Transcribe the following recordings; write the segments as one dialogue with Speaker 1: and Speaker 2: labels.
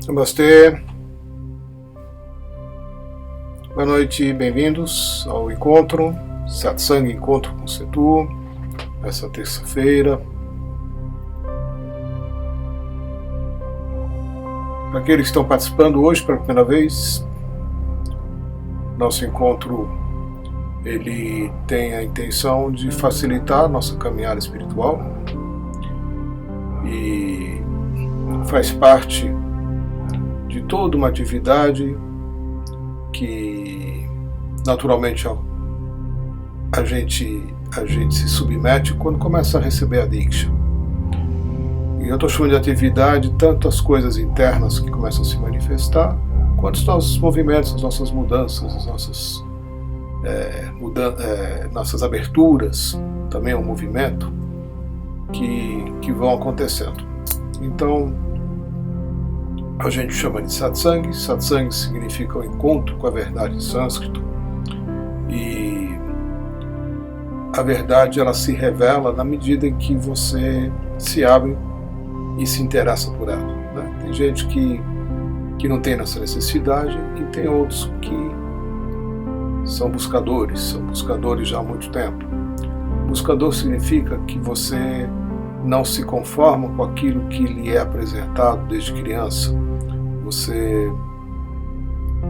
Speaker 1: Namastê, boa noite, bem-vindos ao encontro, Satsang Encontro com Setu, essa terça-feira. Para aqueles que estão participando hoje pela primeira vez, nosso encontro ele tem a intenção de facilitar a nossa caminhada espiritual e faz parte de toda uma atividade que naturalmente a gente se submete quando começa a receber a Diksha. E eu estou chamando de atividade tanto as coisas internas que começam a se manifestar, quanto os nossos movimentos, as nossas mudanças, as nossas aberturas, também é um movimento que vão acontecendo. Então, a gente chama de satsang. Satsang significa o encontro com a verdade em sânscrito. E a verdade ela se revela na medida em que você se abre e se interessa por ela, né? Tem gente que não tem essa necessidade e tem outros que são buscadores já há muito tempo. Buscador significa que você não se conforma com aquilo que lhe é apresentado desde criança. Você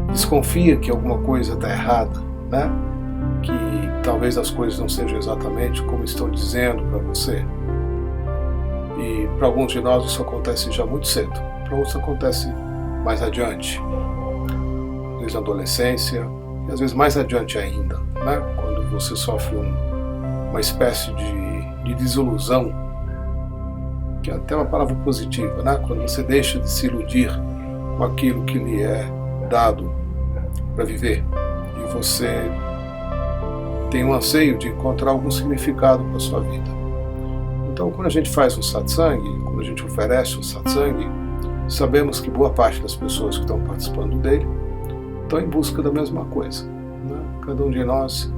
Speaker 1: desconfia que alguma coisa está errada, né? Que talvez as coisas não sejam exatamente como estão dizendo para você. E para alguns de nós isso acontece já muito cedo, para outros acontece mais adiante, às vezes na adolescência, e às vezes mais adiante ainda, né? Quando você sofre uma espécie de desilusão, que é até uma palavra positiva, né? Quando você deixa de se iludir com aquilo que lhe é dado para viver e você tem um anseio de encontrar algum significado para a sua vida. Então, quando a gente faz um satsang, quando a gente oferece um satsang, sabemos que boa parte das pessoas que estão participando dele estão em busca da mesma coisa, né? Cada um de nós,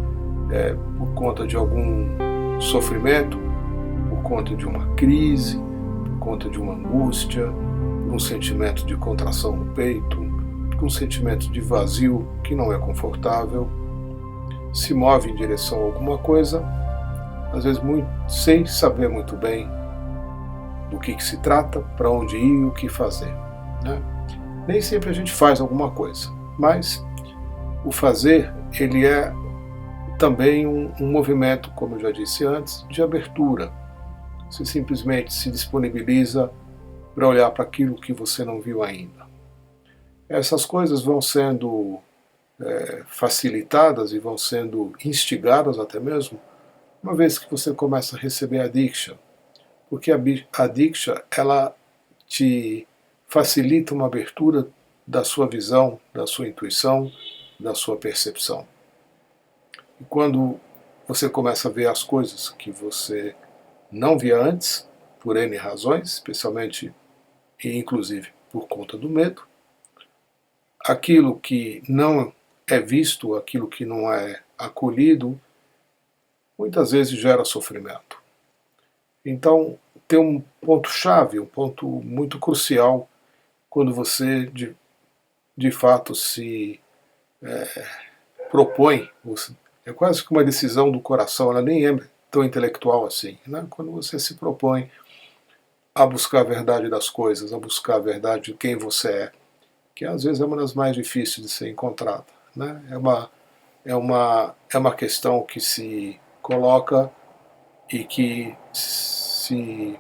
Speaker 1: por conta de algum sofrimento, por conta de uma crise, por conta de uma angústia, por um sentimento de contração no peito, por um sentimento de vazio que não é confortável, se move em direção a alguma coisa, às vezes sem saber muito bem do que se trata, para onde ir e o que fazer, né? Nem sempre a gente faz alguma coisa, mas o fazer ele é também um movimento, como eu já disse antes, de abertura. Você simplesmente se disponibiliza para olhar para aquilo que você não viu ainda. Essas coisas vão sendo facilitadas e vão sendo instigadas até mesmo, uma vez que você começa a receber a Diksha, porque a Diksha ela te facilita uma abertura da sua visão, da sua intuição, da sua percepção. E quando você começa a ver as coisas que você não via antes, por N razões, especialmente e inclusive por conta do medo, aquilo que não é visto, aquilo que não é acolhido, muitas vezes gera sofrimento. Então, tem um ponto-chave, um ponto muito crucial, quando você de fato se propõe, é quase que uma decisão do coração, ela nem é tão intelectual assim, né? Quando você se propõe a buscar a verdade das coisas, a buscar a verdade de quem você é, que às vezes é uma das mais difíceis de ser encontrada, né? É uma questão que se coloca e que se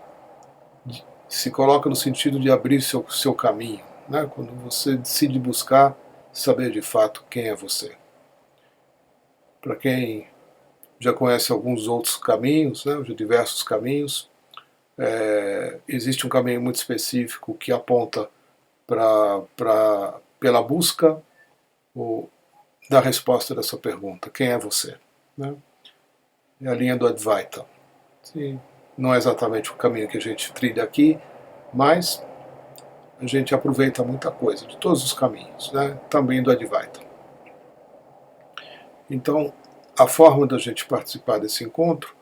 Speaker 1: coloca no sentido de abrir seu caminho, né? Quando você decide buscar saber de fato quem é você. Para quem já conhece alguns outros caminhos, né, de diversos caminhos, existe um caminho muito específico que aponta pela busca da resposta dessa pergunta, quem é você? Né? É a linha do Advaita. Sim, não é exatamente o caminho que a gente trilha aqui, mas a gente aproveita muita coisa de todos os caminhos, né? Também do Advaita. Então, a forma da gente participar desse encontro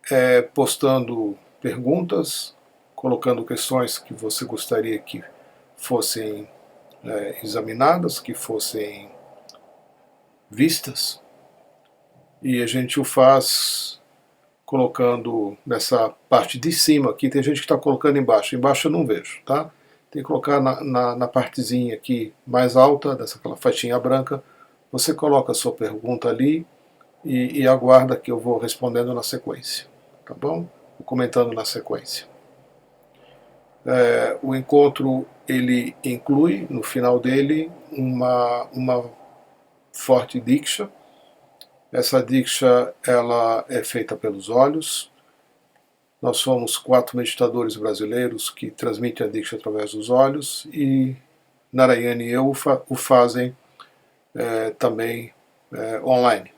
Speaker 1: é postando perguntas, colocando questões que você gostaria que fossem examinadas, que fossem vistas, e a gente o faz colocando nessa parte de cima aqui. Tem gente que está colocando embaixo eu não vejo, tá? Tem que colocar na partezinha aqui mais alta, aquela faixinha branca. Você coloca a sua pergunta ali e aguarda que eu vou respondendo na sequência, tá bom? Vou comentando na sequência. O encontro, ele inclui no final dele uma forte diksha. Essa diksha, ela é feita pelos olhos. Nós somos 4 meditadores brasileiros que transmitem a diksha através dos olhos, e Narayana e eu o fazem também online,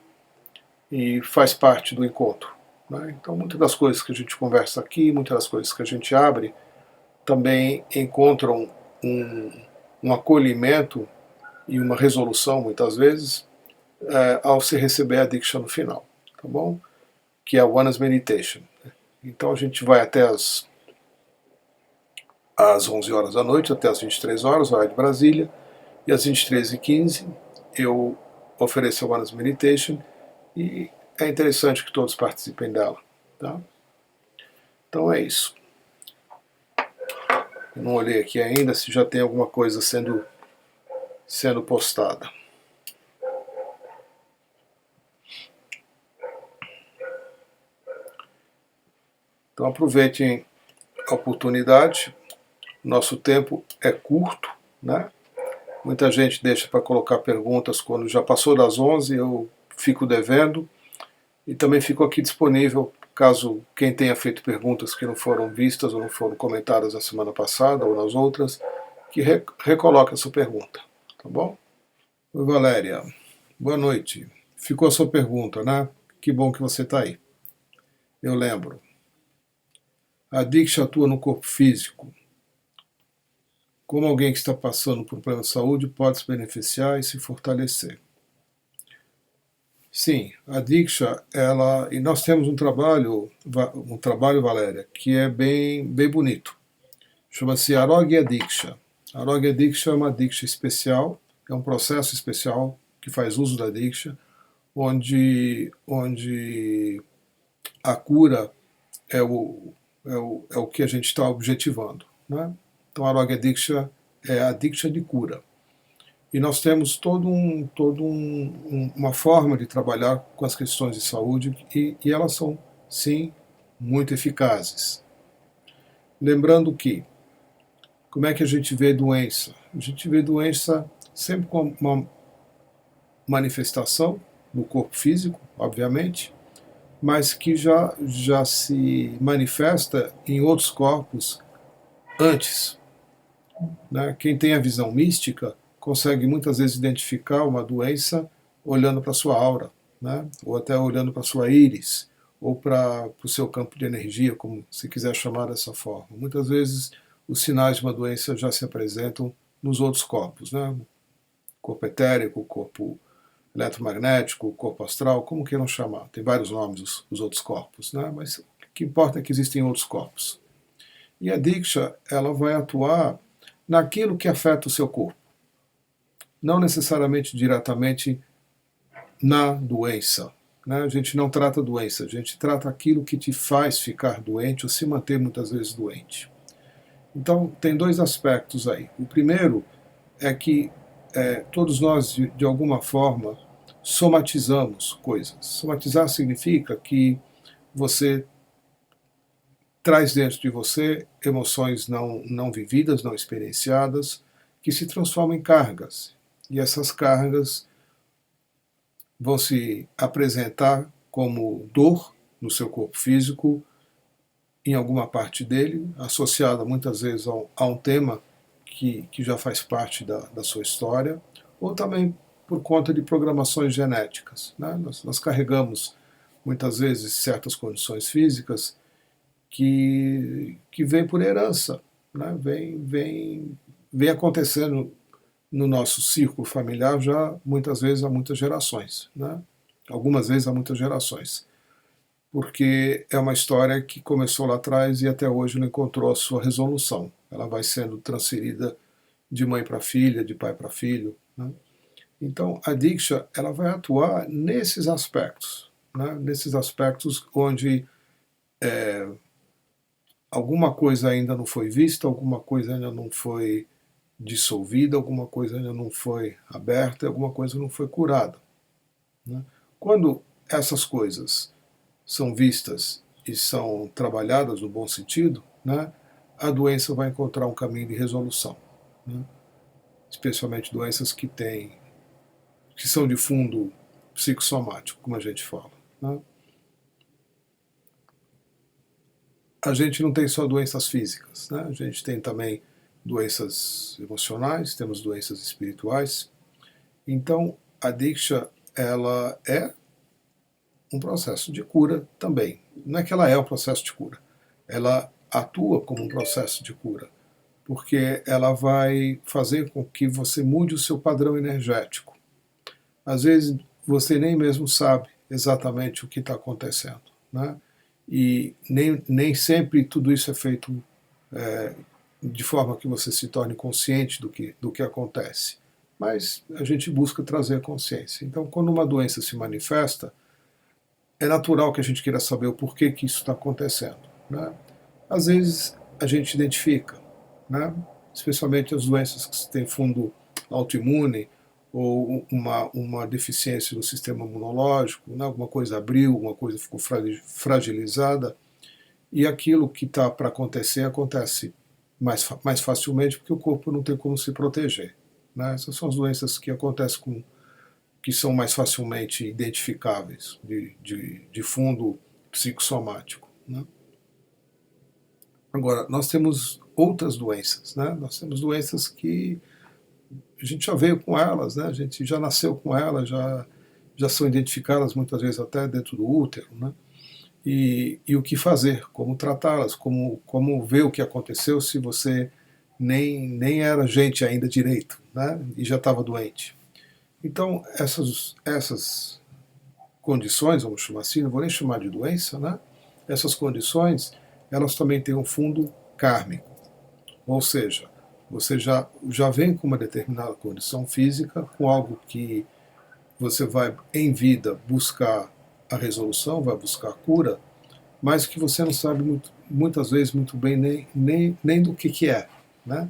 Speaker 1: e faz parte do encontro, né? Então, muitas das coisas que a gente conversa aqui, muitas das coisas que a gente abre, também encontram um acolhimento e uma resolução, muitas vezes, ao se receber a diksha no final, tá bom? Que é a One's Meditation. Então a gente vai até às 11 horas da noite, até às 23 horas, horário de Brasília, e às 23h15 eu ofereço a One's Meditation, e é interessante que todos participem dela, tá? Então é isso. Eu não olhei aqui ainda se já tem alguma coisa sendo postada. Então aproveitem a oportunidade. Nosso tempo é curto, né? Muita gente deixa para colocar perguntas quando já passou das 11, eu fico devendo. E também fico aqui disponível, caso quem tenha feito perguntas que não foram vistas ou não foram comentadas na semana passada ou nas outras, que recoloque a sua pergunta, tá bom? Oi, Valéria. Boa noite. Ficou a sua pergunta, né? Que bom que você está aí. Eu lembro. A diksha atua no corpo físico. Como alguém que está passando por um problema de saúde pode se beneficiar e se fortalecer? Sim, a diksha, e nós temos um trabalho, Valéria, que é bem bonito. Chama-se Arogya Diksha. Arogya Diksha é uma diksha especial, é um processo especial que faz uso da diksha, onde a cura é o que a gente está objetivando, né? Então a Arogya Diksha é a diksha de cura. E nós temos uma forma de trabalhar com as questões de saúde, e elas são, sim, muito eficazes. Lembrando que, como é que a gente vê doença? A gente vê doença sempre como uma manifestação no corpo físico, obviamente, mas que já se manifesta em outros corpos antes, né? Quem tem a visão mística consegue muitas vezes identificar uma doença olhando para a sua aura, né? Ou até olhando para a sua íris, ou para o seu campo de energia, como se quiser chamar dessa forma. Muitas vezes os sinais de uma doença já se apresentam nos outros corpos, né? Corpo etérico, corpo eletromagnético, corpo astral, como queiram chamar. Tem vários nomes os outros corpos, né? Mas o que importa é que existem outros corpos. E a diksha, ela vai atuar naquilo que afeta o seu corpo. Não necessariamente diretamente na doença, né? A gente não trata a doença, a gente trata aquilo que te faz ficar doente ou se manter muitas vezes doente. Então, tem 2 aspectos aí. O primeiro é que todos nós, de alguma forma, somatizamos coisas. Somatizar significa que você traz dentro de você emoções não vividas, não experienciadas, que se transformam em cargas. E essas cargas vão se apresentar como dor no seu corpo físico, em alguma parte dele, associada muitas vezes a um tema que já faz parte da sua história, ou também por conta de programações genéticas, né? Nós carregamos muitas vezes certas condições físicas que vêm por herança, né? Vem acontecendo no nosso círculo familiar já muitas vezes há muitas gerações, né? Algumas vezes há muitas gerações, porque é uma história que começou lá atrás e até hoje não encontrou a sua resolução. Ela vai sendo transferida de mãe para filha, de pai para filho, né? Então, a Diksha, ela vai atuar nesses aspectos, né? Nesses aspectos onde alguma coisa ainda não foi vista, alguma coisa ainda não foi dissolvida, alguma coisa ainda não foi aberta, alguma coisa não foi curada, né? Quando essas coisas são vistas e são trabalhadas no bom sentido, né, a doença vai encontrar um caminho de resolução, né? Especialmente doenças que são de fundo psicossomático, como a gente fala, né? A gente não tem só doenças físicas, né? A gente tem também doenças emocionais, temos doenças espirituais. Então, a Diksha, ela é um processo de cura também. Não é que ela é um processo de cura, ela atua como um processo de cura, porque ela vai fazer com que você mude o seu padrão energético. Às vezes você nem mesmo sabe exatamente o que está acontecendo, né? E nem sempre tudo isso é feito de forma que você se torne consciente do que acontece. Mas a gente busca trazer a consciência. Então, quando uma doença se manifesta, é natural que a gente queira saber o porquê que isso está acontecendo, né? Às vezes a gente identifica, né? Especialmente as doenças que têm fundo autoimune ou uma deficiência no sistema imunológico, né? Alguma coisa abriu, alguma coisa ficou fragilizada, e aquilo que está para acontecer acontece mais facilmente porque o corpo não tem como se proteger, né? Essas são as doenças que acontecem que são mais facilmente identificáveis de fundo psicossomático, né? Agora, nós temos outras doenças, né? Nós temos doenças que a gente já veio com elas, né? A gente já nasceu com elas, já são identificadas muitas vezes até dentro do útero, né? E o que fazer, como tratá-las, como ver o que aconteceu se você nem era gente ainda direito, né? E já estava doente. Então, essas condições, vamos chamar assim, não vou nem chamar de doença, né? Essas condições, elas também têm um fundo kármico. Ou seja, você já vem com uma determinada condição física, com algo que você vai, em vida, buscar a resolução, vai buscar a cura, mas que você não sabe muitas vezes muito bem nem do que é, né?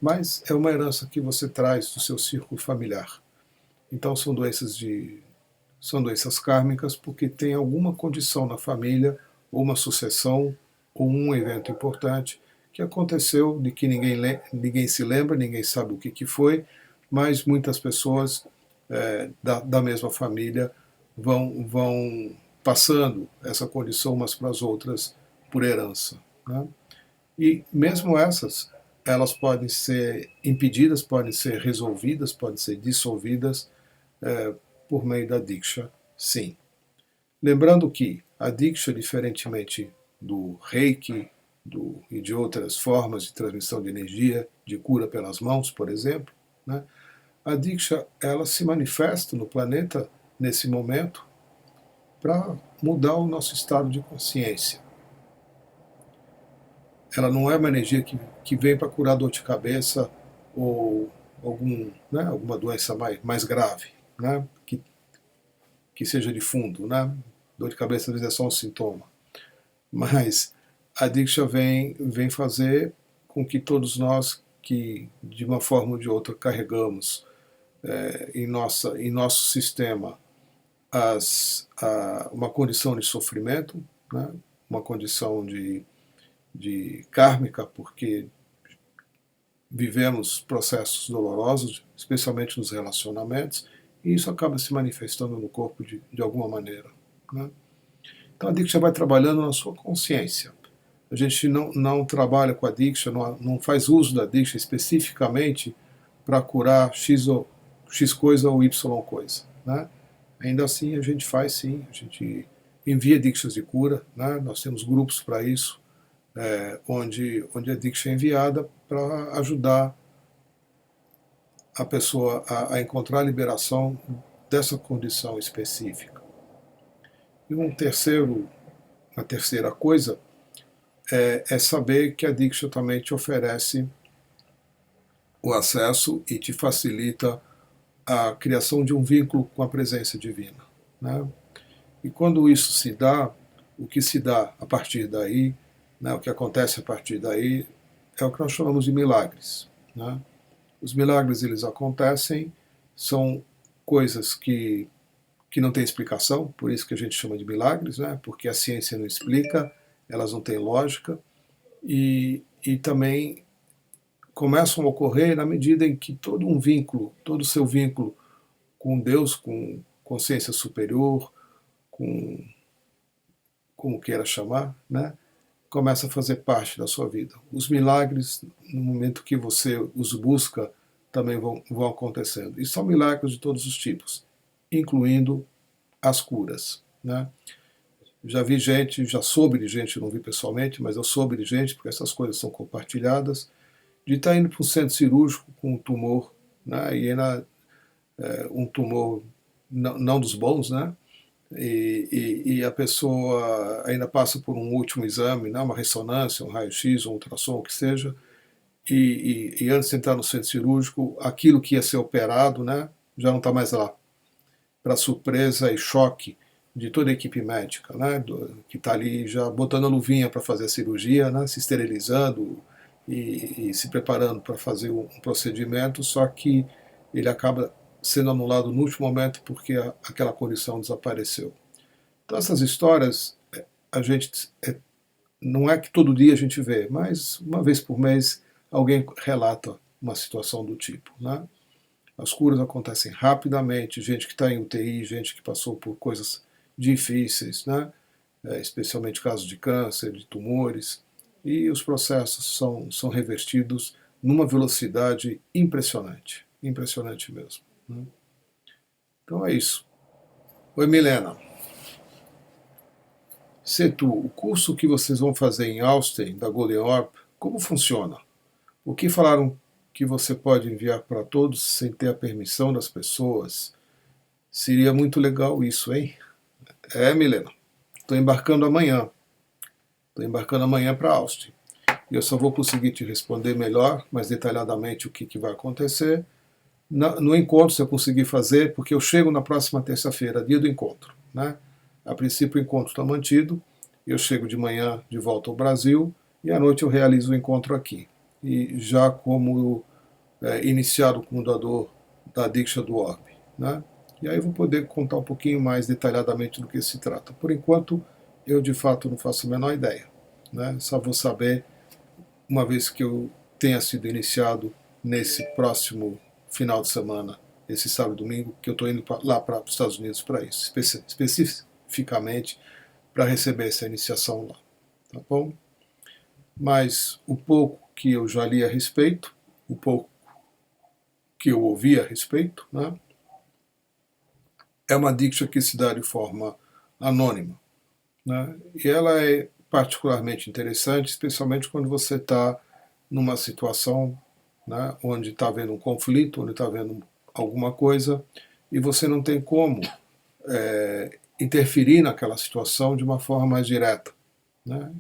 Speaker 1: Mas é uma herança que você traz do seu círculo familiar. Então são doenças kármicas porque tem alguma condição na família, ou uma sucessão, ou um evento importante que aconteceu, de que ninguém se lembra, ninguém sabe o que foi, mas muitas pessoas da mesma família vão passando essa condição umas para as outras por herança, né? E mesmo essas, elas podem ser impedidas, podem ser resolvidas, podem ser dissolvidas por meio da Diksha, sim. Lembrando que a Diksha, diferentemente do Reiki e de outras formas de transmissão de energia, de cura pelas mãos, por exemplo, né, a Diksha, ela se manifesta no planeta nesse momento para mudar o nosso estado de consciência. Ela não é uma energia que vem para curar dor de cabeça ou alguma doença mais grave, né, que seja de fundo, né? Dor de cabeça às vezes é só um sintoma. Mas a Diksha vem fazer com que todos nós que de uma forma ou de outra carregamos em nosso sistema uma condição de sofrimento, né? Uma condição de kármica, porque vivemos processos dolorosos, especialmente nos relacionamentos, e isso acaba se manifestando no corpo de alguma maneira, né? Então a Diksha vai trabalhando na sua consciência. A gente não trabalha com a Diksha, não faz uso da Diksha especificamente para curar X coisa ou Y coisa, né? Ainda assim a gente faz sim, a gente envia Dikshas de cura, né? Nós temos grupos para isso, onde a Diksha é enviada para ajudar a pessoa a encontrar a liberação dessa condição específica. E uma terceira coisa é saber que a Diksha também te oferece o acesso e te facilita a criação de um vínculo com a presença divina, né? E quando isso se dá, o que se dá a partir daí, né, o que acontece a partir daí, é o que nós chamamos de milagres, né? Os milagres, eles acontecem, são coisas que não têm explicação, por isso que a gente chama de milagres, né? Porque a ciência não explica, elas não têm lógica, e também começam a ocorrer na medida em que todo um vínculo, todo o seu vínculo com Deus, com consciência superior, com como queira chamar, né, começa a fazer parte da sua vida. Os milagres, no momento que você os busca, também vão acontecendo. E são milagres de todos os tipos, incluindo as curas, né? Já vi gente, já soube de gente, não vi pessoalmente, mas eu soube de gente, porque essas coisas são compartilhadas, de estar indo para um centro cirúrgico com um tumor, né, e ainda um tumor não dos bons, né? E a pessoa ainda passa por um último exame, né, uma ressonância, um raio-x, um ultrassom, o que seja, e antes de entrar no centro cirúrgico, aquilo que ia ser operado, né, já não está mais lá, para surpresa e choque de toda a equipe médica, né, que está ali já botando a luvinha para fazer a cirurgia, né, se esterilizando e se preparando para fazer um procedimento, só que ele acaba sendo anulado no último momento porque aquela condição desapareceu. Então essas histórias a gente não é que todo dia a gente vê, mas uma vez por mês alguém relata uma situação do tipo, né? As curas acontecem rapidamente, gente que está em UTI, gente que passou por coisas difíceis, né? Especialmente casos de câncer, de tumores, e os processos são revertidos numa velocidade impressionante, impressionante mesmo, né? Então é isso. Oi, Milena. Setu, o curso que vocês vão fazer em Austin, da Golden Orb, como funciona? O que falaram que você pode enviar para todos sem ter a permissão das pessoas? Seria muito legal isso, hein? Milena. Estou embarcando amanhã. Estou embarcando amanhã para Austin. E eu só vou conseguir te responder melhor, mais detalhadamente, o que vai acontecer no encontro, se eu conseguir fazer, porque eu chego na próxima terça-feira, dia do encontro, né? A princípio o encontro está mantido, eu chego de manhã de volta ao Brasil e à noite eu realizo o encontro aqui. E já como iniciado como doador da Diksha do Orb, né? E aí eu vou poder contar um pouquinho mais detalhadamente do que se trata. Por enquanto, eu de fato não faço a menor ideia, né? Só vou saber uma vez que eu tenha sido iniciado nesse próximo final de semana, esse sábado e domingo, que eu estou indo lá para os Estados Unidos para isso, especificamente para receber essa iniciação lá, tá bom? Mas o pouco que eu já li a respeito, o pouco que eu ouvi a respeito, né, é uma Diksha que se dá de forma anônima, né, e ela é particularmente interessante, especialmente quando você está numa situação, né, onde está havendo um conflito, onde está havendo alguma coisa, e você não tem como interferir naquela situação de uma forma mais direta, né?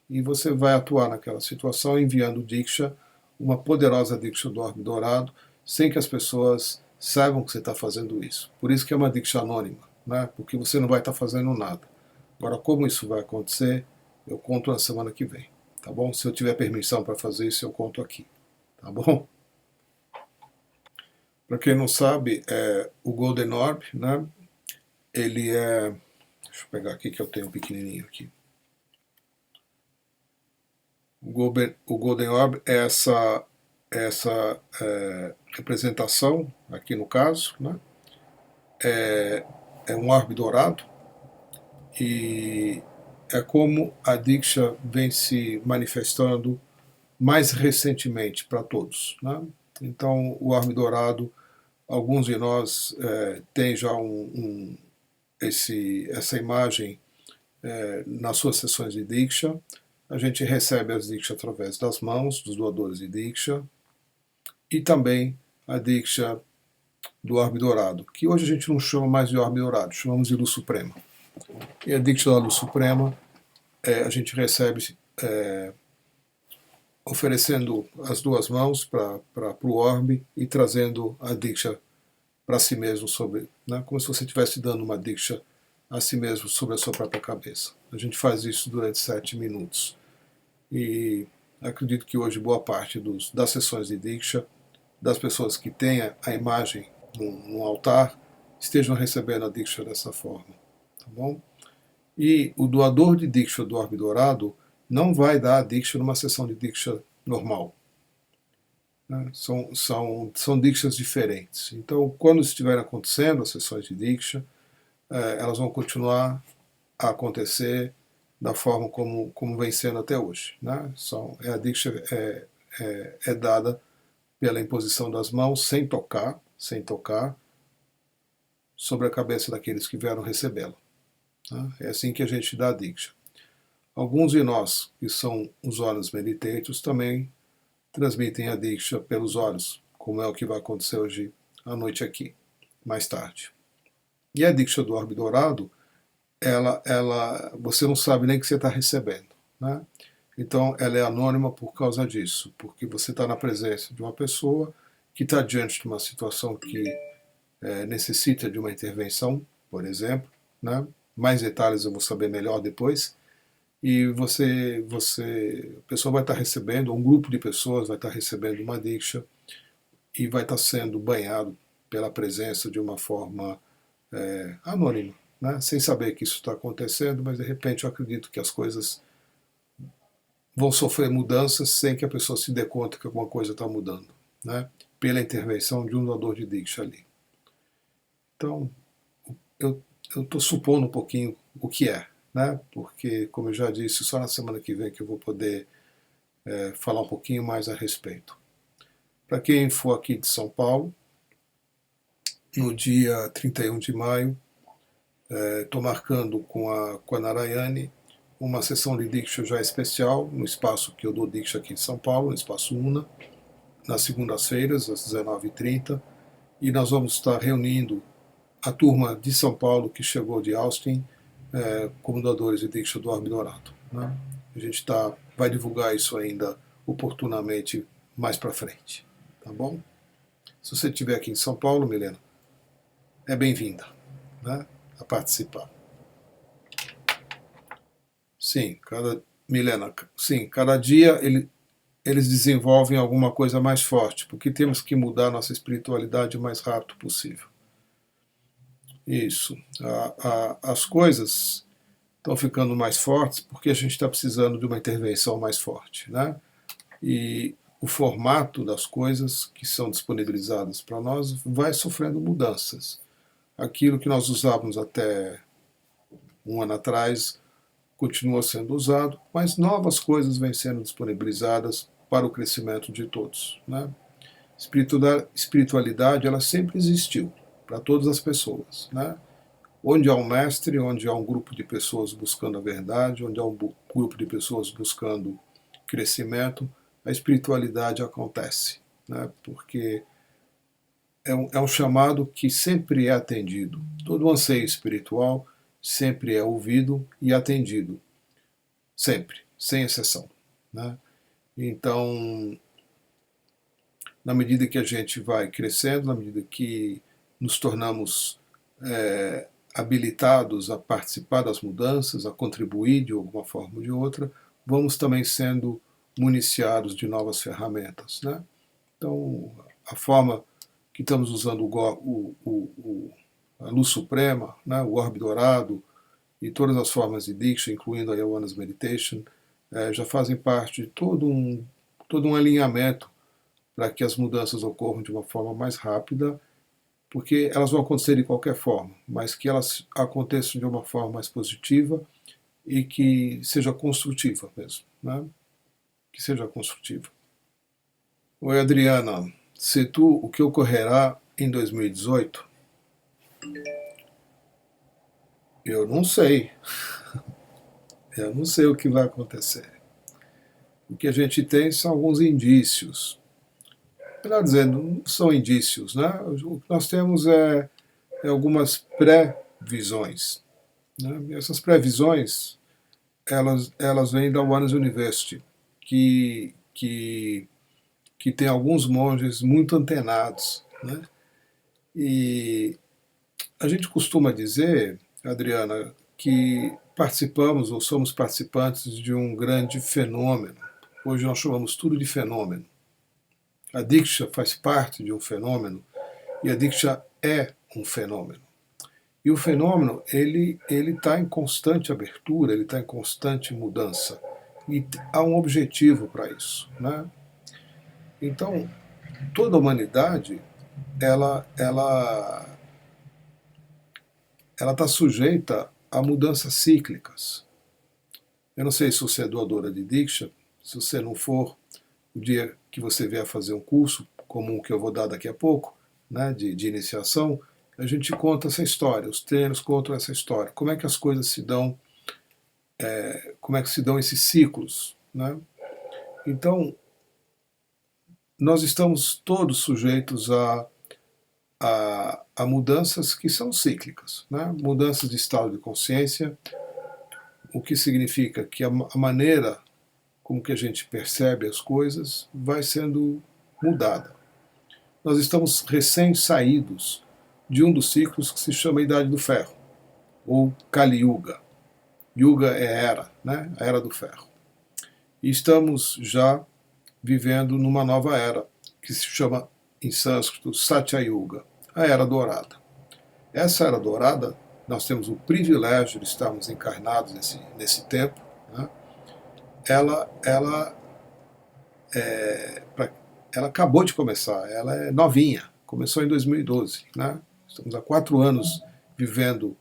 Speaker 1: E você vai atuar naquela situação enviando Diksha, uma poderosa Diksha do Orbe Dourado, sem que as pessoas saibam que você está fazendo isso. Por isso que é uma Diksha anônima, né? Porque você não vai estar fazendo nada. Agora, como isso vai acontecer, eu conto na semana que vem, tá bom? Se eu tiver permissão para fazer isso, eu conto aqui, tá bom? Para quem não sabe, o Golden Orb, né? Ele é... Deixa eu pegar aqui que eu tenho um pequenininho aqui. O Golden Orb é essa representação, aqui no caso, né? É um orbe dourado e é como a Diksha vem se manifestando mais recentemente para todos, né? Então, o orbe dourado, alguns de nós têm já essa imagem nas suas sessões de Diksha. A gente recebe as Diksha através das mãos dos doadores de Diksha e também a Diksha do Orbe Dourado, que hoje a gente não chama mais de Orbe Dourado, chamamos de Luz Suprema. E a Diksha da Luz Suprema a gente recebe oferecendo as duas mãos para o orbe e trazendo a Diksha para si mesmo, sobre, né, como se você estivesse dando uma Diksha a si mesmo sobre a sua própria cabeça. A gente faz isso durante 7 minutos. E acredito que hoje boa parte das sessões de Diksha, das pessoas que têm a imagem no altar, estejam recebendo a Diksha dessa forma. Tá bom? E o doador de Diksha do Orbe Dourado não vai dar a Diksha numa sessão de Diksha normal. Né? São Dikshas diferentes. Então, quando estiverem acontecendo as sessões de Diksha, elas vão continuar a acontecer da forma como vem sendo até hoje. Né? A Diksha é dada pela imposição das mãos, sem tocar, sobre a cabeça daqueles que vieram recebê-la. Né? É assim que a gente dá a Diksha. Alguns de nós, que são os olhos meditators, também transmitem a Diksha pelos olhos, como é o que vai acontecer hoje à noite aqui, mais tarde. E a Diksha do Orbe Dourado, você não sabe nem que você está recebendo. Né? Então, ela é anônima por causa disso, porque você está na presença de uma pessoa que está diante de uma situação que necessita de uma intervenção, por exemplo. Né? Mais detalhes eu vou saber melhor depois. E a pessoa vai estar recebendo, um grupo de pessoas vai estar recebendo uma Diksha e vai estar sendo banhado pela presença de uma forma anônima, né? Sem saber que isso está acontecendo, mas de repente eu acredito que as coisas vão sofrer mudanças sem que a pessoa se dê conta que alguma coisa está mudando, né? Pela intervenção de um doador de Diksha ali. Então, eu estou supondo um pouquinho o que é, né? Porque, como eu já disse, só na semana que vem que eu vou poder falar um pouquinho mais a respeito. Para quem for aqui de São Paulo, no dia 31 de maio, estou marcando com a Narayane uma sessão de Diksha já especial, no espaço que eu dou Diksha aqui em São Paulo, no espaço UNA, nas segundas-feiras, às 19h30, e nós vamos estar reunindo a turma de São Paulo que chegou de Austin, como doadores de Diksha do Orbe Dourado. Né? A gente vai divulgar isso ainda oportunamente mais para frente. Tá bom? Se você estiver aqui em São Paulo, Milena, é bem-vinda, né, a participar. Sim, cada dia eles desenvolvem alguma coisa mais forte, porque temos que mudar nossa espiritualidade o mais rápido possível. Isso. As coisas estão ficando mais fortes porque a gente está precisando de uma intervenção mais forte, né? E o formato das coisas que são disponibilizadas para nós vai sofrendo mudanças. Aquilo que nós usávamos até um ano atrás continua sendo usado, mas novas coisas vêm sendo disponibilizadas para o crescimento de todos. Né? Espiritualidade, ela sempre existiu para todas as pessoas. Né? Onde há um mestre, onde há um grupo de pessoas buscando a verdade, onde há um grupo de pessoas buscando crescimento, a espiritualidade acontece. Né? Porque é um chamado que sempre é atendido. Todo anseio espiritual sempre é ouvido e atendido. Sempre, sem exceção. Né? Então, na medida que a gente vai crescendo, na medida que nos tornamos habilitados a participar das mudanças, a contribuir de alguma forma ou de outra, vamos também sendo municiados de novas ferramentas. Né? Então, a forma que estamos usando a luz suprema, né, o orbe dourado e todas as formas de Diksha, incluindo a Yavanas Meditation, já fazem parte de todo um alinhamento para que as mudanças ocorram de uma forma mais rápida, porque elas vão acontecer de qualquer forma, mas que elas aconteçam de uma forma mais positiva e que seja construtiva mesmo. Né? Que seja construtiva. Oi, Adriana. O que ocorrerá em 2018? Eu não sei. Eu não sei o que vai acontecer. O que a gente tem são alguns indícios. Melhor dizendo, não são indícios, né? O que nós temos é algumas previsões. Né? E essas previsões, elas vêm da One University, que que, que tem alguns monges muito antenados, né? E a gente costuma dizer, Adriana, que participamos ou somos participantes de um grande fenômeno. Hoje nós chamamos tudo de fenômeno. A Diksha faz parte de um fenômeno e a Diksha é um fenômeno. E o fenômeno, ele está em constante abertura, ele está em constante mudança. E há um objetivo para isso, né? Então, toda a humanidade, ela está sujeita a mudanças cíclicas. Eu não sei se você é doadora de Diksha, se você não for, o dia que você vier fazer um curso, como o que eu vou dar daqui a pouco, né, de iniciação, a gente conta essa história, os treinos contam essa história, como é que as coisas se dão, como é que se dão esses ciclos, né? Então, nós estamos todos sujeitos a mudanças que são cíclicas, né? Mudanças de estado de consciência, o que significa que a maneira como que a gente percebe as coisas vai sendo mudada. Nós estamos recém-saídos de um dos ciclos que se chama Idade do Ferro, ou Kali Yuga. Yuga é era, né? A Era do Ferro. E estamos já vivendo numa nova era, que se chama, em sânscrito, Satya Yuga, a Era Dourada. Essa Era Dourada, nós temos o privilégio de estarmos encarnados nesse tempo, né? Ela acabou de começar, ela é novinha, começou em 2012, né? Estamos há 4 anos vivendo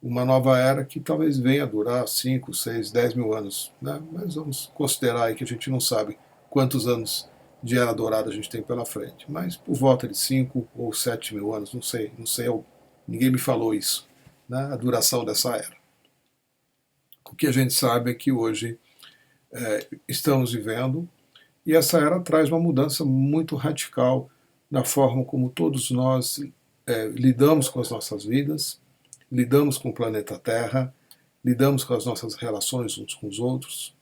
Speaker 1: uma nova era que talvez venha a durar 5, 6, 10 mil anos, né? Mas vamos considerar aí que a gente não sabe quantos anos de Era Dourada a gente tem pela frente, mas por volta de 5 ou 7 mil anos, não sei, ninguém me falou isso, né? A duração dessa era. O que a gente sabe é que hoje estamos vivendo, e essa era traz uma mudança muito radical na forma como todos nós lidamos com as nossas vidas, lidamos com o planeta Terra, lidamos com as nossas relações uns com os outros,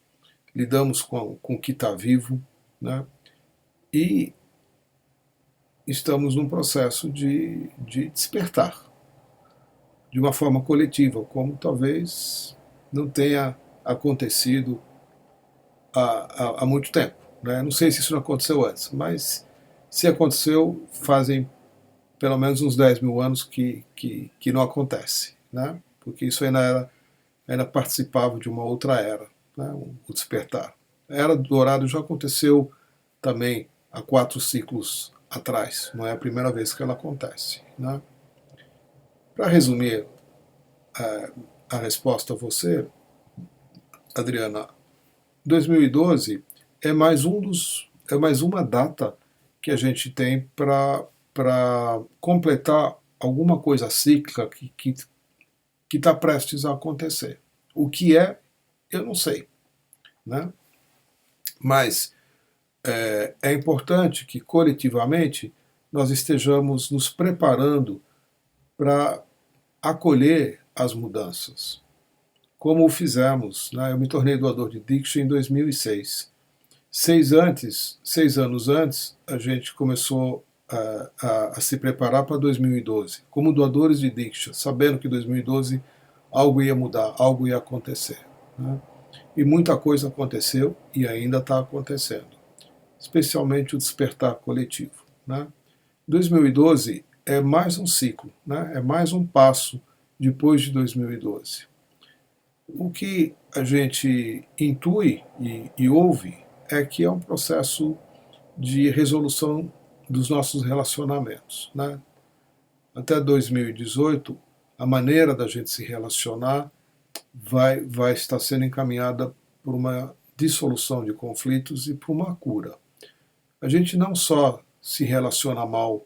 Speaker 1: lidamos com o que está vivo, né? E estamos num processo de despertar, de uma forma coletiva, como talvez não tenha acontecido há muito tempo, né? Não sei se isso não aconteceu antes, mas se aconteceu, fazem pelo menos uns 10 mil anos que não acontece, né? Porque isso ainda participava de uma outra era, né? O despertar. A Era Dourada já aconteceu também há 4 ciclos atrás, não é a primeira vez que ela acontece, né? Para resumir a resposta a você, Adriana, 2012 é mais uma data que a gente tem para completar alguma coisa cíclica que está prestes a acontecer. O que é, eu não sei, né? Mas é importante que coletivamente nós estejamos nos preparando para acolher as mudanças, como o fizemos, né? Eu me tornei doador de Diksha em 2006. 6 anos antes, a gente começou a se preparar para 2012, como doadores de Diksha, sabendo que 2012 algo ia mudar, algo ia acontecer, né? E muita coisa aconteceu e ainda está acontecendo, especialmente o despertar coletivo, né? 2012 é mais um ciclo, né? É mais um passo depois de 2012. O que a gente intui e ouve é que é um processo de resolução dos nossos relacionamentos, né? Até 2018, a maneira da gente se relacionar vai estar sendo encaminhada por uma dissolução de conflitos e por uma cura. A gente não só se relaciona mal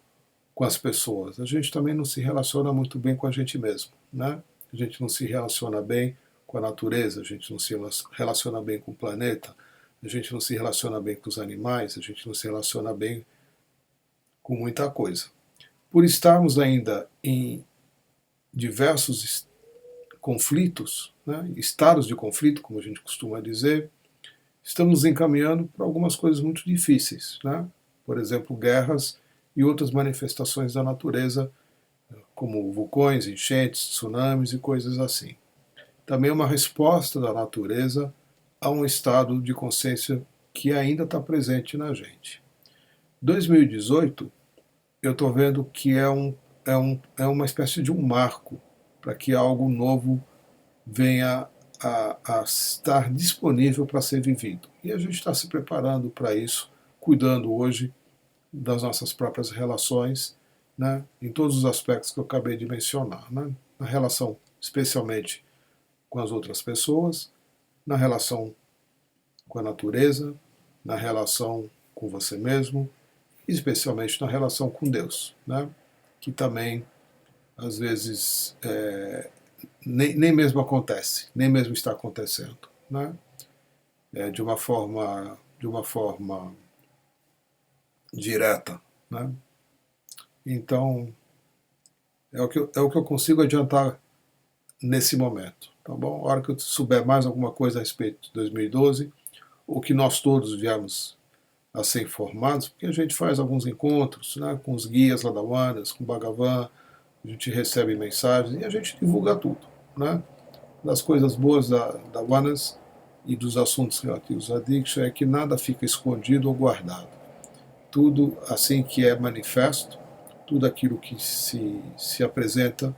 Speaker 1: com as pessoas, a gente também não se relaciona muito bem com a gente mesmo, né? A gente não se relaciona bem com a natureza, a gente não se relaciona bem com o planeta, a gente não se relaciona bem com os animais, a gente não se relaciona bem com muita coisa. Por estarmos ainda em diversos conflitos, né, estados de conflito, como a gente costuma dizer, estamos nos encaminhando para algumas coisas muito difíceis, né? Por exemplo, guerras e outras manifestações da natureza, como vulcões, enchentes, tsunamis e coisas assim. Também é uma resposta da natureza a um estado de consciência que ainda está presente na gente. 2018, eu estou vendo que é uma espécie de um marco para que algo novo venha a estar disponível para ser vivido. E a gente está se preparando para isso, cuidando hoje das nossas próprias relações, né, em todos os aspectos que eu acabei de mencionar, né, na relação especialmente com as outras pessoas, na relação com a natureza, na relação com você mesmo, e especialmente na relação com Deus, né, que também às vezes nem mesmo acontece, nem mesmo está acontecendo, né, de uma forma direta, né. Então é o que eu consigo adiantar nesse momento, tá bom? A hora que eu souber mais alguma coisa a respeito de 2012, ou que nós todos viemos a ser informados, porque a gente faz alguns encontros, né, com os guias lá da Oneness, com o Bhagavan, a gente recebe mensagens e a gente divulga tudo, né? Das coisas boas da Oneness e dos assuntos relativos à Diksha é que nada fica escondido ou guardado. Tudo assim que é manifesto, tudo aquilo que se apresenta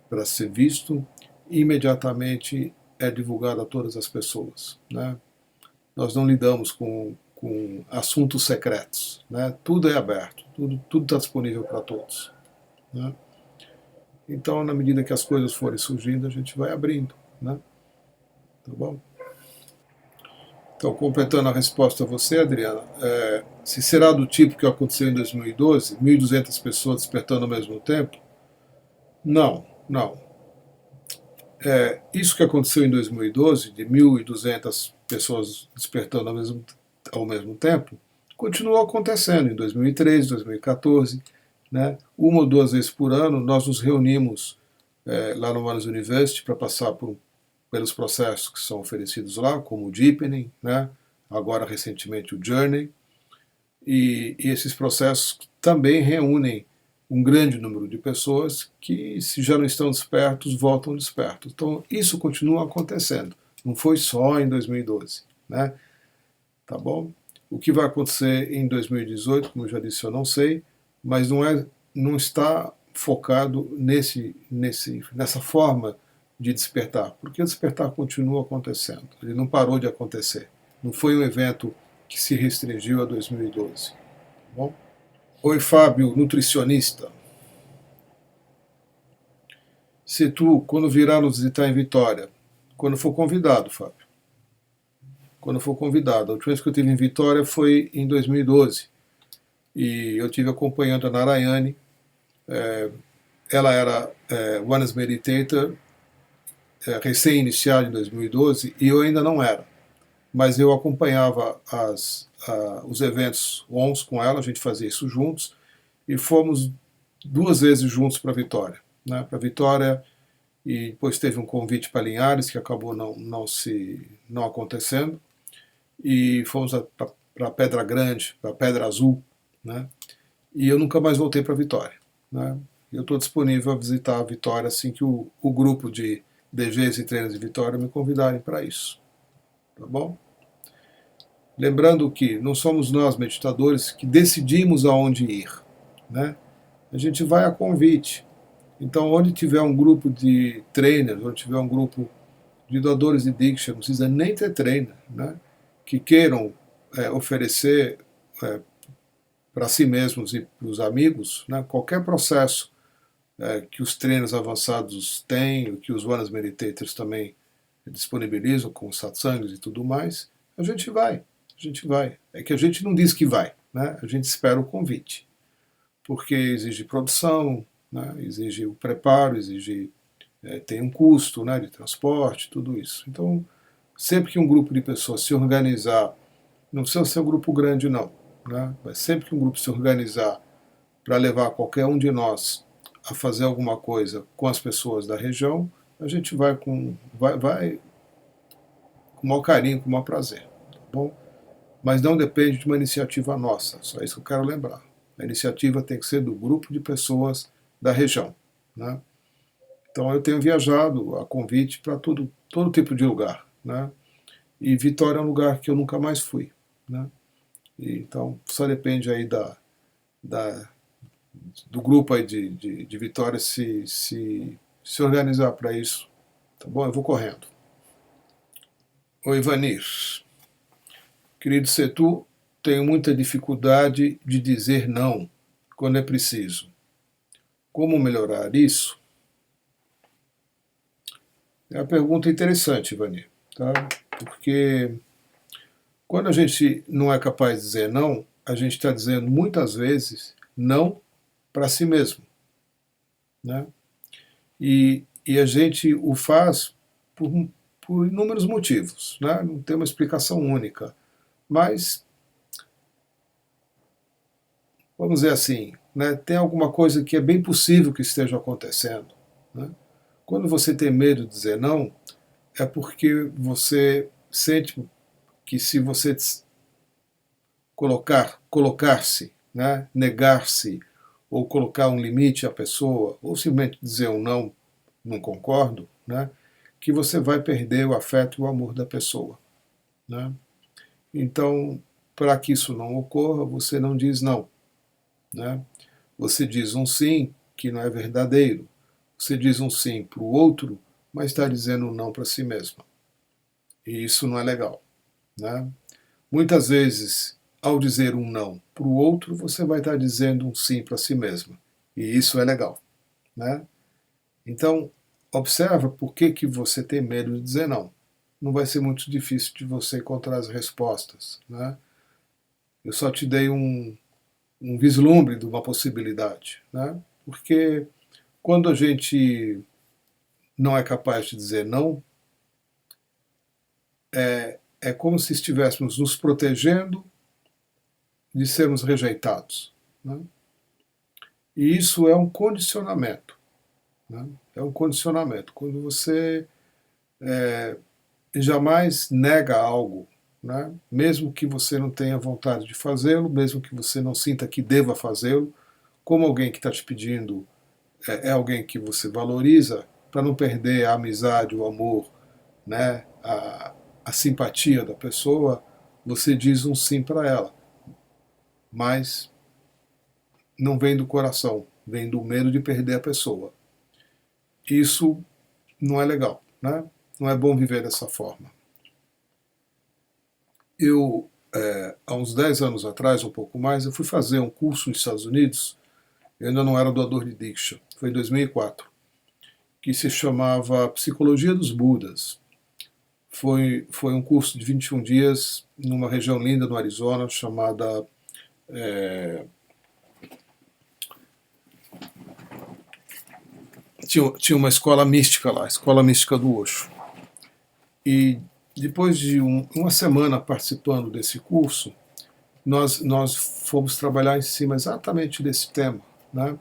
Speaker 1: para ser visto, imediatamente é divulgado a todas as pessoas, né? Nós não lidamos com assuntos secretos, né? Tudo é aberto, tudo está disponível para todos, né? Então, na medida que as coisas forem surgindo, a gente vai abrindo, né? Tá bom? Então, completando a resposta a você, Adriana, se será do tipo que aconteceu em 2012, 1.200 pessoas despertando ao mesmo tempo? Não, não. Isso que aconteceu em 2012, de 1.200 pessoas despertando ao mesmo tempo, continuou acontecendo em 2013, 2014. Né? Uma ou duas vezes por ano, nós nos reunimos lá no Oneness University para passar pelos processos que são oferecidos lá, como o Deepening, né? Agora recentemente o Journey, e esses processos também reúnem um grande número de pessoas que, se já não estão despertos, voltam despertos. Então, isso continua acontecendo. Não foi só em 2012, né? Tá bom? O que vai acontecer em 2018, como eu já disse, eu não sei, mas não está focado nessa forma de despertar, porque o despertar continua acontecendo. Ele não parou de acontecer. Não foi um evento que se restringiu a 2012. Tá bom? Oi, Fábio, nutricionista. Se tu, quando virar nos visitar em Vitória, quando for convidado, Fábio, quando for convidado. A última vez que eu estive em Vitória foi em 2012. E eu estive acompanhando a Narayane. Ela era Oneness Meditator, recém-iniciada em 2012, e eu ainda não era. Mas eu acompanhava os eventos ONS com ela, a gente fazia isso juntos, e fomos 2 vezes juntos para Vitória. Né, para Vitória, e depois teve um convite para Linhares, que acabou não acontecendo, e fomos para Pedra Grande, para Pedra Azul, né, e eu nunca mais voltei para Vitória. Né, eu estou disponível a visitar a Vitória assim que o grupo de DGs e treinos de Vitória me convidarem para isso. Tá bom? Lembrando que não somos nós, meditadores, que decidimos aonde ir. Né? A gente vai a convite. Então, onde tiver um grupo de trainers, onde tiver um grupo de doadores de Diksha, não precisa nem ter trainer, né? Que queiram oferecer para si mesmos e para os amigos, né? Qualquer processo que os trainers avançados têm, que os Oneness Meditators também disponibilizam, com satsangs e tudo mais, a gente vai. É que a gente não diz que vai, né? A gente espera o convite, porque exige produção, né? Exige o preparo, tem um custo, né, de transporte, tudo isso. Então, sempre que um grupo de pessoas se organizar, não precisa ser um grupo grande não, né? Mas sempre que um grupo se organizar para levar qualquer um de nós a fazer alguma coisa com as pessoas da região, a gente vai com o maior carinho, com o maior prazer. Tá bom? Mas não depende de uma iniciativa nossa, só isso que eu quero lembrar. A iniciativa tem que ser do grupo de pessoas da região, né? Então eu tenho viajado a convite para todo tipo de lugar, né? E Vitória é um lugar que eu nunca mais fui, né? E, então só depende aí da, do grupo aí de Vitória se organizar para isso, tá bom? Eu vou correndo. Oi, Ivanir. Querido Setu, tenho muita dificuldade de dizer não quando é preciso. Como melhorar isso? É uma pergunta interessante, Ivanir, tá? Porque quando a gente não é capaz de dizer não, a gente está dizendo muitas vezes não para si mesmo, né? E a gente o faz por inúmeros motivos, né? Não tem uma explicação única, mas vamos dizer assim, né? Tem alguma coisa que é bem possível que esteja acontecendo, né? Quando você tem medo de dizer não, é porque você sente que se você colocar-se, né, negar-se, ou colocar um limite à pessoa, ou simplesmente dizer um não, não concordo, né, que você vai perder o afeto e o amor da pessoa, né? Então, para que isso não ocorra, você não diz não, né? Você diz um sim que não é verdadeiro. Você diz um sim para o outro, mas está dizendo um não para si mesmo. E isso não é legal, né? Muitas vezes, ao dizer um não para o outro, você vai estar dizendo um sim para si mesmo. E isso é legal, né? Então, observa por que você tem medo de dizer não. Não vai ser muito difícil de você encontrar as respostas, né? Eu só te dei um vislumbre de uma possibilidade, né? Porque quando a gente não é capaz de dizer não, é como se estivéssemos nos protegendo de sermos rejeitados, né? E isso é um condicionamento, né? É um condicionamento. Quando você jamais nega algo, né? Mesmo que você não tenha vontade de fazê-lo, mesmo que você não sinta que deva fazê-lo, como alguém que está te pedindo é alguém que você valoriza, para não perder a amizade, o amor, né? A simpatia da pessoa, você diz um sim para ela, mas não vem do coração, vem do medo de perder a pessoa. Isso não é legal, né? Não é bom viver dessa forma. Eu, há uns 10 anos atrás, um pouco mais, eu fui fazer um curso nos Estados Unidos, eu ainda não era doador de Diksha, foi em 2004, que se chamava Psicologia dos Budas. Foi um curso de 21 dias numa região linda no Arizona, chamada... Tinha uma escola mística lá, a Escola Mística do Osho. E depois de uma semana participando desse curso, nós fomos trabalhar em cima exatamente desse tema, né?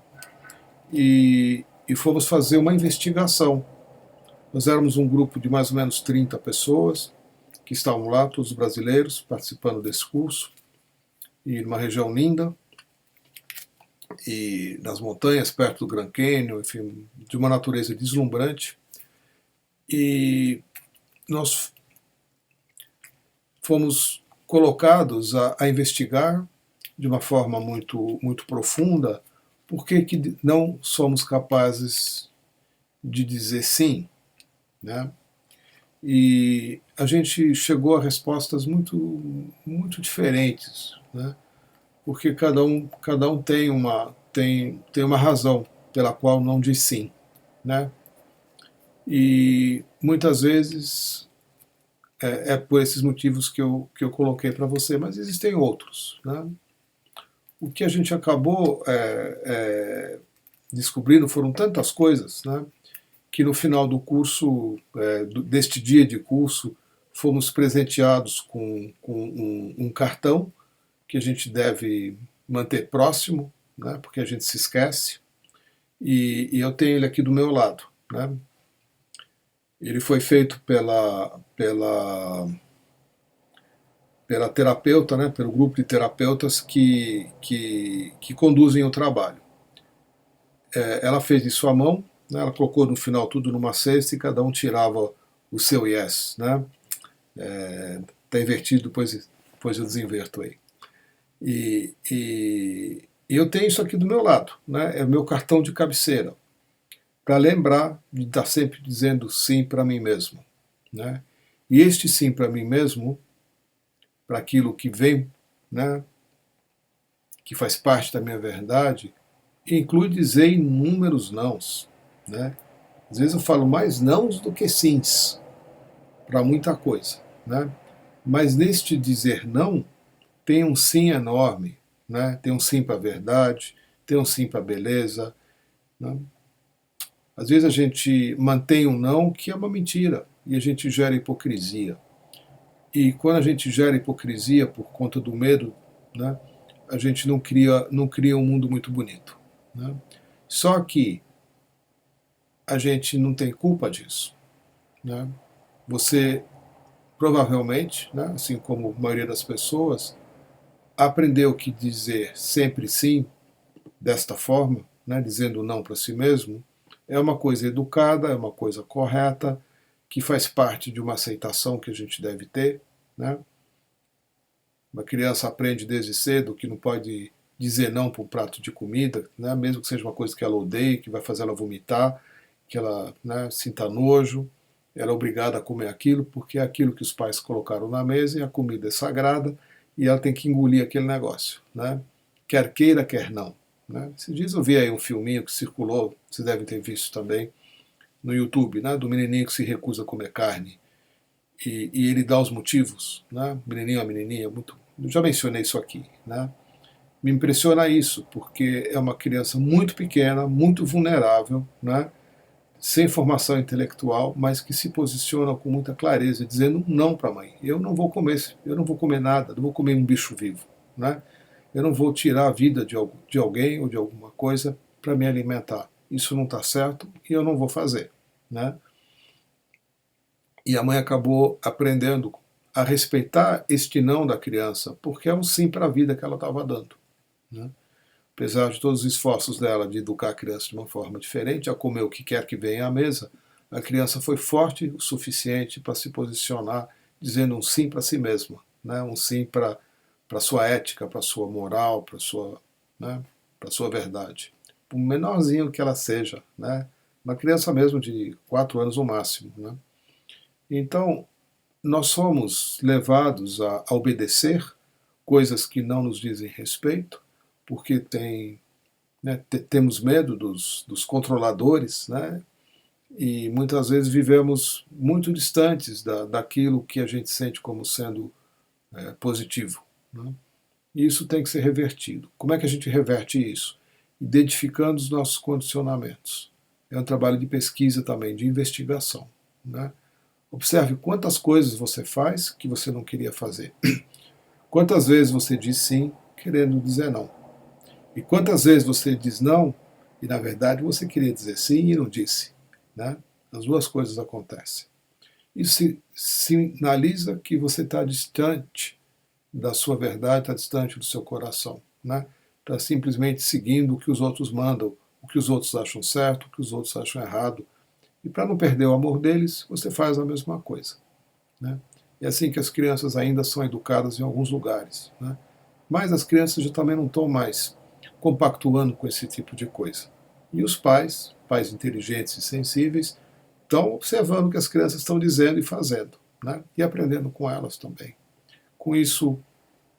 Speaker 1: E fomos fazer uma investigação. Nós éramos um grupo de mais ou menos 30 pessoas que estavam lá, todos brasileiros, participando desse curso, e numa região linda, e nas montanhas, perto do Grand Canyon, enfim, de uma natureza deslumbrante. E nós fomos colocados a investigar de uma forma muito profunda por que não somos capazes de dizer sim, né? E a gente chegou a respostas muito diferentes, né? Porque cada um tem uma razão pela qual não diz sim, né? E muitas vezes é por esses motivos que eu coloquei para você, mas existem outros, né? O que a gente acabou descobrindo foram tantas coisas, né? Que no final do curso, deste dia de curso, fomos presenteados com um cartão que a gente deve manter próximo, né? Porque a gente se esquece, e eu tenho ele aqui do meu lado, né? Ele foi feito pela terapeuta, né, pelo grupo de terapeutas que conduzem o trabalho. Ela fez de sua mão, né, ela colocou no final tudo numa cesta e cada um tirava o seu yes. Né? Tá invertido, depois eu desinverto aí. E eu tenho isso aqui do meu lado, né? É o meu cartão de cabeceira, para lembrar de estar sempre dizendo sim para mim mesmo. Né? E este sim para mim mesmo, para aquilo que vem, né, que faz parte da minha verdade, inclui dizer inúmeros nãos. Né? Às vezes eu falo mais nãos do que sims para muita coisa. Né? Mas neste dizer não, tem um sim enorme. Né? Tem um sim para a verdade, tem um sim para a beleza. Né? Às vezes a gente mantém um não que é uma mentira e a gente gera hipocrisia. E quando a gente gera hipocrisia por conta do medo, né, a gente não cria um mundo muito bonito. Né? Só que a gente não tem culpa disso. Né? Você provavelmente, né, assim como a maioria das pessoas, aprendeu que dizer sempre sim desta forma, né, dizendo não para si mesmo, é uma coisa educada, é uma coisa correta, que faz parte de uma aceitação que a gente deve ter. Né? Uma criança aprende desde cedo que não pode dizer não para um prato de comida, né? Mesmo que seja uma coisa que ela odeie, que vai fazer ela vomitar, que ela, né, sinta nojo, ela é obrigada a comer aquilo porque é aquilo que os pais colocaram na mesa e a comida é sagrada e ela tem que engolir aquele negócio. Né? Quer queira, quer não. Né? Esses dias eu vi aí um filminho que circulou, vocês devem ter visto também, no YouTube, né, do menininho que se recusa a comer carne. E ele dá os motivos, né? Menininho, a menininha, muito. Eu já mencionei isso aqui, né? Me impressiona isso, porque é uma criança muito pequena, muito vulnerável, né? Sem formação intelectual, mas que se posiciona com muita clareza, dizendo não para a mãe. Eu não vou comer nada, não vou comer um bicho vivo, né? Eu não vou tirar a vida de alguém ou de alguma coisa para me alimentar. Isso não está certo e eu não vou fazer, né? E a mãe acabou aprendendo a respeitar este não da criança, porque é um sim para a vida que ela estava dando. Né? Apesar de todos os esforços dela de educar a criança de uma forma diferente, a comer o que quer que venha à mesa, a criança foi forte o suficiente para se posicionar dizendo um sim para si mesma, né? Um sim para a sua ética, para a sua moral, para né, a sua verdade. Por menorzinho que ela seja, né? Uma criança mesmo de 4 anos no máximo. Né? Então, nós somos levados a obedecer coisas que não nos dizem respeito, porque temos medo dos controladores, né? E muitas vezes vivemos muito distantes daquilo que a gente sente como sendo positivo. Né? E isso tem que ser revertido. Como é que a gente reverte isso? Identificando os nossos condicionamentos. É um trabalho de pesquisa também, de investigação. Né? Observe quantas coisas você faz que você não queria fazer. Quantas vezes você diz sim, querendo dizer não. E quantas vezes você diz não, e na verdade você queria dizer sim e não disse. Né? As duas coisas acontecem. Isso sinaliza que você está distante da sua verdade, está distante do seu coração. Né? Está simplesmente seguindo o que os outros mandam, o que os outros acham certo, o que os outros acham errado. E para não perder o amor deles, você faz a mesma coisa. Né? É assim que as crianças ainda são educadas em alguns lugares. Né? Mas as crianças já também não estão mais compactuando com esse tipo de coisa. E os pais inteligentes e sensíveis, estão observando o que as crianças estão dizendo e fazendo. Né? E aprendendo com elas também. Com isso,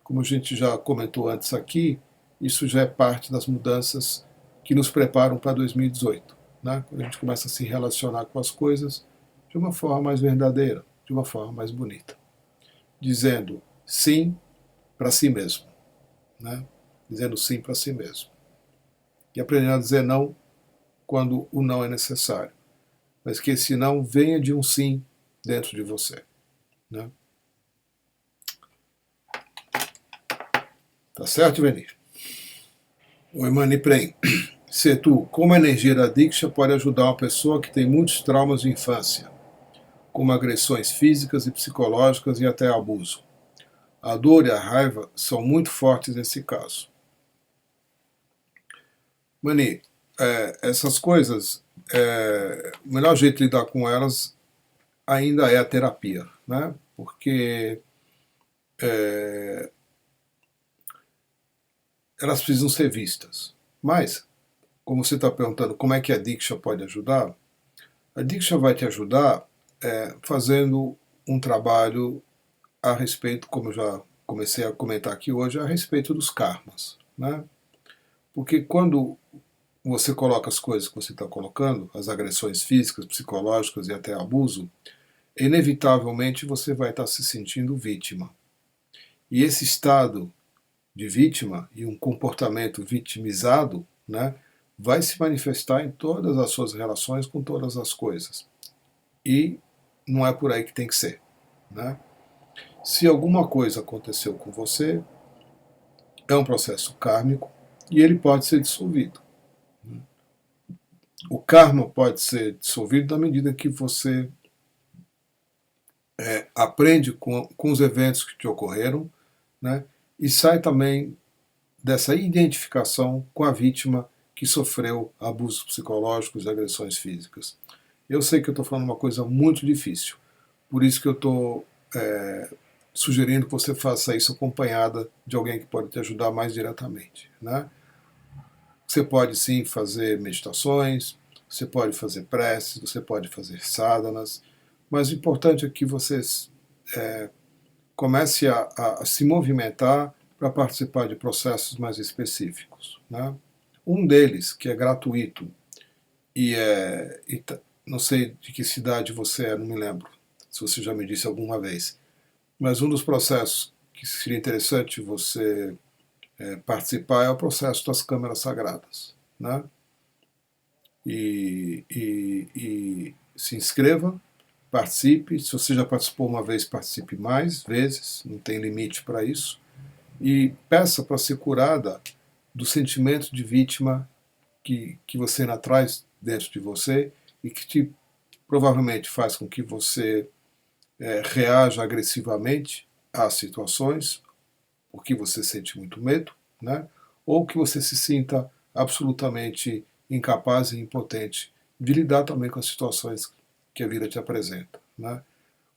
Speaker 1: como a gente já comentou antes aqui, isso já é parte das mudanças que nos preparam para 2018. Né? Quando a gente começa a se relacionar com as coisas de uma forma mais verdadeira, de uma forma mais bonita. Dizendo sim para si mesmo. Né? Dizendo sim para si mesmo. E aprendendo a dizer não quando o não é necessário. Mas que esse não venha de um sim dentro de você. Né? Tá certo, Venir? Oi, Mani Prem. Setu, como a energia da Diksha pode ajudar uma pessoa que tem muitos traumas de infância, como agressões físicas e psicológicas e até abuso? A dor e a raiva são muito fortes nesse caso. Mani, essas coisas, o melhor jeito de lidar com elas ainda é a terapia, né? Porque elas precisam ser vistas. Mas, como você está perguntando, como é que a Diksha pode ajudar? A Diksha vai te ajudar fazendo um trabalho a respeito, como eu já comecei a comentar aqui hoje, a respeito dos karmas, né? Porque quando você coloca as coisas que você está colocando, as agressões físicas, psicológicas e até abuso, inevitavelmente você vai estar se sentindo vítima. E esse estado de vítima e um comportamento vitimizado, né, vai se manifestar em todas as suas relações com todas as coisas. E não é por aí que tem que ser, né? Se alguma coisa aconteceu com você, é um processo kármico e ele pode ser dissolvido. O karma pode ser dissolvido na medida que você aprende com os eventos que te ocorreram, né, e sai também dessa identificação com a vítima que sofreu abusos psicológicos e agressões físicas. Eu sei que eu estou falando uma coisa muito difícil, por isso que eu estou sugerindo que você faça isso acompanhada de alguém que pode te ajudar mais diretamente, né? Você pode sim fazer meditações, você pode fazer preces, você pode fazer sadhanas, mas o importante é que você comece a se movimentar para participar de processos mais específicos, né? Um deles, que é gratuito, não sei de que cidade você é, não me lembro, se você já me disse alguma vez, mas um dos processos que seria interessante você participar é o processo das câmaras sagradas, né? E se inscreva, participe. Se você já participou uma vez, participe mais vezes, não tem limite para isso. E peça para ser curada do sentimento de vítima que você ainda traz dentro de você e que provavelmente faz com que você reaja agressivamente às situações, porque você sente muito medo, né? Ou que você se sinta absolutamente incapaz e impotente de lidar também com as situações que a vida te apresenta, né?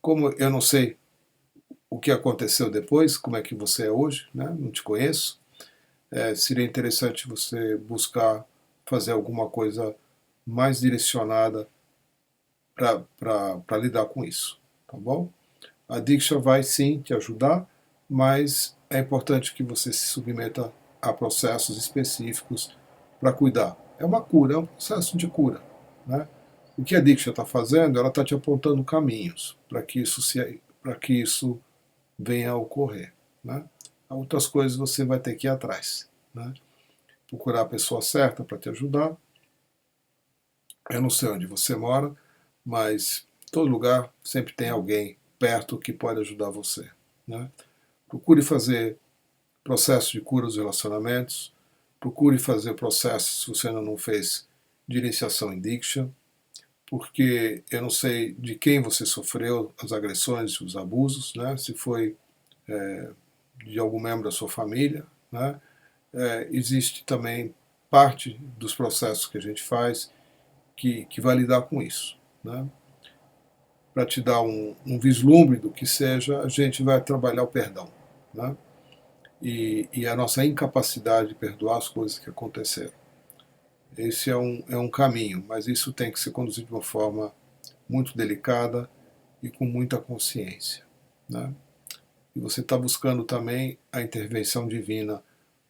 Speaker 1: Como eu não sei o que aconteceu depois, como é que você é hoje, né? Não te conheço, seria interessante você buscar fazer alguma coisa mais direcionada para lidar com isso, tá bom? A Diksha vai sim te ajudar, mas é importante que você se submeta a processos específicos para cuidar. É uma cura, é um processo de cura, né? O que a Diksha está fazendo, ela está te apontando caminhos para que isso venha a ocorrer, né? Outras coisas você vai ter que ir atrás, né? Procurar a pessoa certa para te ajudar. Eu não sei onde você mora, mas em todo lugar sempre tem alguém perto que pode ajudar você, né? Procure fazer processo de cura dos relacionamentos, procure fazer processo, se você ainda não fez, de iniciação em Diksha, porque eu não sei de quem você sofreu as agressões, os abusos, né? Se foi de algum membro da sua família, né? Existe também parte dos processos que a gente faz que vai lidar com isso, né? Para te dar um vislumbre do que seja, a gente vai trabalhar o perdão, né? E a nossa incapacidade de perdoar as coisas que aconteceram. Esse é um caminho, mas isso tem que ser conduzido de uma forma muito delicada e com muita consciência, né? E você está buscando também a intervenção divina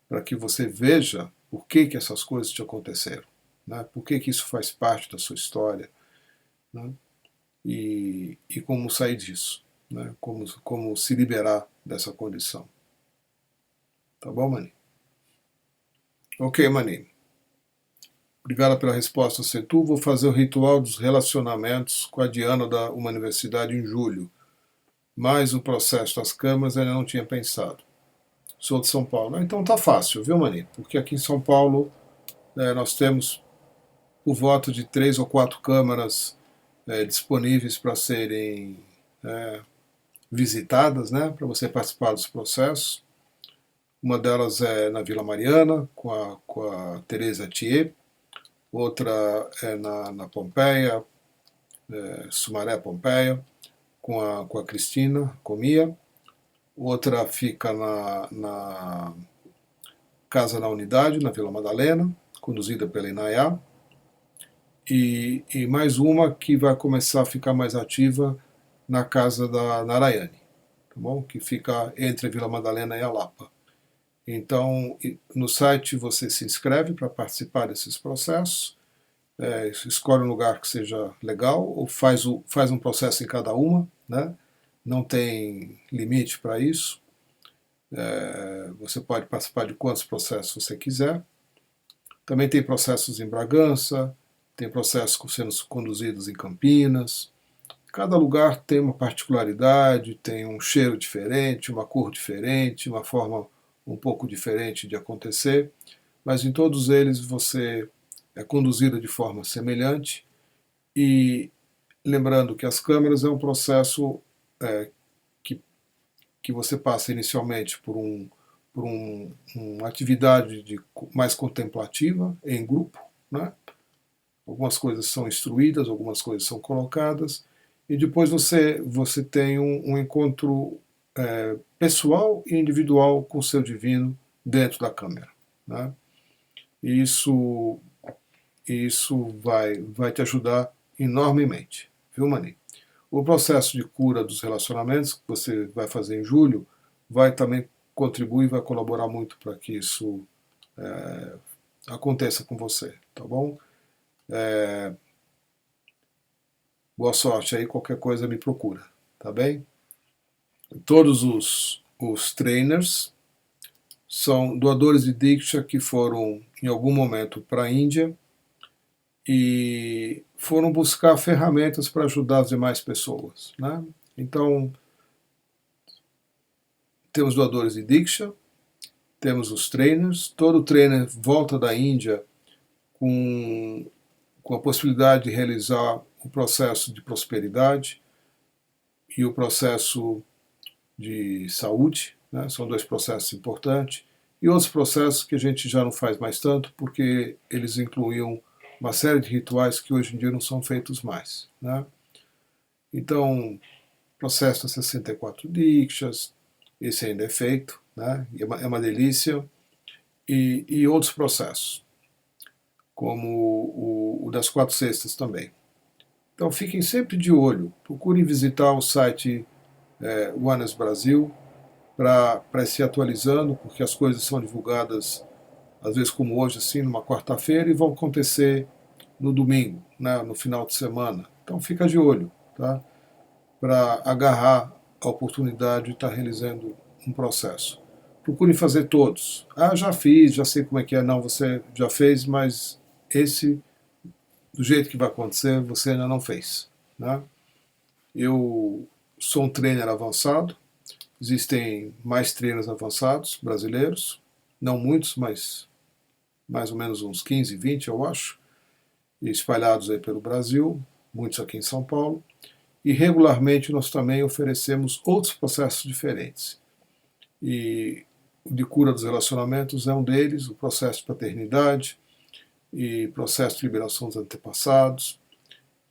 Speaker 1: para que você veja por que essas coisas te aconteceram, né? Por que isso faz parte da sua história, né? E como sair disso, né? Como se liberar dessa condição. Tá bom, Mani? Ok, Mani. Obrigado pela resposta, Setu. Vou fazer o ritual dos relacionamentos com a Diana da uma universidade em julho. Mas o processo das câmaras ainda não tinha pensado. Sou de São Paulo. Então tá fácil, viu, Mani? Porque aqui em São Paulo nós temos por volta de 3 ou 4 câmaras disponíveis para serem visitadas, né, para você participar dos processos. Uma delas é na Vila Mariana, com a Teresa Thier. Outra é na Pompeia, Sumaré Pompeia, com a Cristina Comia. Outra fica na Casa na Unidade, na Vila Madalena, conduzida pela Inayá. E mais uma que vai começar a ficar mais ativa na Casa da Narayane, tá bom? Que fica entre a Vila Madalena e a Lapa. Então, no site você se inscreve para participar desses processos, escolhe um lugar que seja legal, ou faz um processo em cada uma, né? Não tem limite para isso. Você pode participar de quantos processos você quiser. Também tem processos em Bragança, tem processos sendo conduzidos em Campinas. Cada lugar tem uma particularidade, tem um cheiro diferente, uma cor diferente, uma forma um pouco diferente de acontecer, mas em todos eles você é conduzido de forma semelhante. E lembrando que as câmeras é um processo que você passa inicialmente por uma atividade mais contemplativa, em grupo, né? Algumas coisas são instruídas, algumas coisas são colocadas, e depois você tem um encontro pessoal e individual com o seu divino dentro da câmera, né? E isso vai te ajudar enormemente, viu, Mani? O processo de cura dos relacionamentos que você vai fazer em julho vai também contribuir, vai colaborar muito para que isso aconteça com você, tá bom? Boa sorte aí, qualquer coisa me procura, tá bem? Todos os trainers são doadores de Diksha que foram em algum momento para a Índia e foram buscar ferramentas para ajudar as demais pessoas, né? Então, temos doadores de Diksha, temos os trainers. Todo trainer volta da Índia com a possibilidade de realizar o processo de prosperidade e o processo de saúde, né? São dois processos importantes, e outros processos que a gente já não faz mais tanto, porque eles incluíam uma série de rituais que hoje em dia não são feitos mais, né? Então, processo das 64 Dikshas, esse ainda é feito, né? E é uma delícia, e outros processos, como o das 4 cestas também. Então fiquem sempre de olho, procurem visitar o site Oneness Brasil para se atualizando, porque as coisas são divulgadas, às vezes como hoje, assim, numa quarta-feira, e vão acontecer no domingo, né, no final de semana. Então fica de olho, tá? Para agarrar a oportunidade de estar realizando um processo. Procurem fazer todos. Ah, já fiz, já sei como é que é. Não, você já fez, mas esse, do jeito que vai acontecer, você ainda não fez, né? Eu sou um trainer avançado, existem mais trainers avançados brasileiros, não muitos, mas mais ou menos uns 15, 20 eu acho, espalhados aí pelo Brasil, muitos aqui em São Paulo, e regularmente nós também oferecemos outros processos diferentes. E o de cura dos relacionamentos é um deles, o processo de paternidade e processo de liberação dos antepassados.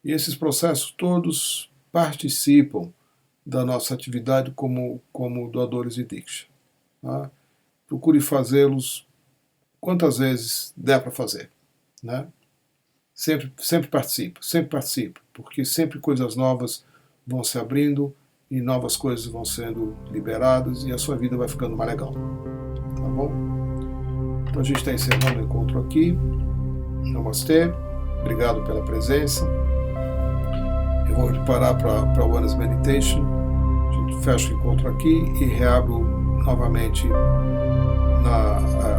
Speaker 1: E esses processos todos participam da nossa atividade como doadores de Diksha, tá? Procure fazê-los quantas vezes der para fazer, né? Sempre participe, porque sempre coisas novas vão se abrindo e novas coisas vão sendo liberadas e a sua vida vai ficando mais legal, tá bom? Então a gente está encerrando o encontro aqui. Namastê, obrigado pela presença. Eu vou parar para o Oneness Meditation. A gente fecha o encontro aqui e reabro novamente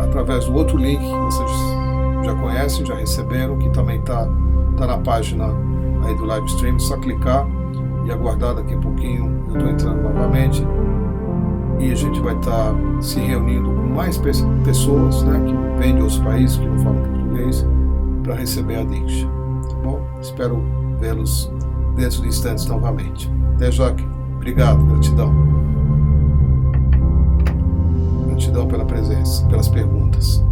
Speaker 1: através do outro link que vocês já conhecem, já receberam, que também está na página aí do live stream. Só clicar e aguardar daqui a pouquinho. Eu estou entrando novamente e a gente vai estar se reunindo com mais pessoas, né, que vêm de outros países, que não falam português, para receber a Diksha. Tá bom? Espero vê-los dentro de instantes novamente. Até já. Obrigado, gratidão. Gratidão pela presença, pelas perguntas.